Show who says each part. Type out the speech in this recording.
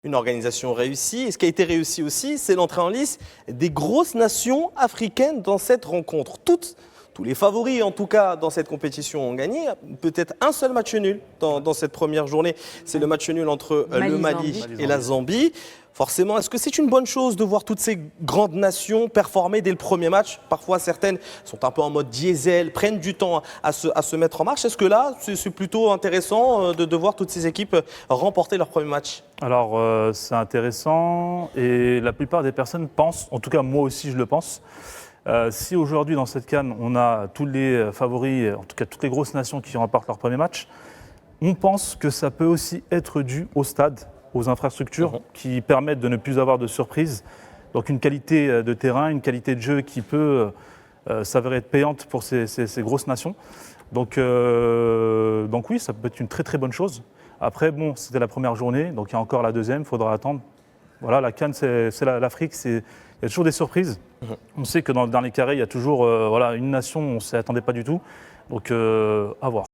Speaker 1: Une organisation réussie. Et ce qui a été réussi aussi, c'est l'entrée en lice des grosses nations africaines dans cette rencontre. Tous les favoris, en tout cas, dans cette compétition ont gagné. Peut-être un seul match nul dans cette première journée. C'est le match nul entre le Mali et la Zambie. Forcément, est-ce que c'est une bonne chose de voir toutes ces grandes nations performer dès le premier match? Parfois, certaines sont un peu en mode diesel, prennent du temps à se mettre en marche. Est-ce que là, c'est plutôt intéressant de voir toutes ces équipes remporter leur premier match?
Speaker 2: Alors, c'est intéressant et la plupart des personnes pensent, en tout cas moi aussi je le pense, si aujourd'hui dans cette CAN on a tous les favoris, en tout cas toutes les grosses nations qui remportent leur premier match, on pense que ça peut aussi être dû au stade, aux infrastructures qui permettent de ne plus avoir de surprises. Donc une qualité de terrain, une qualité de jeu qui peut s'avérer être payante pour ces grosses nations. Donc oui, ça peut être une très très bonne chose. Après, bon, c'était la première journée, donc il y a encore la deuxième, il faudra attendre. Voilà, la CAN, c'est l'Afrique, il y a toujours des surprises. On sait que dans les carrés, il y a toujours une nation, on ne s'y attendait pas du tout. Donc, à voir.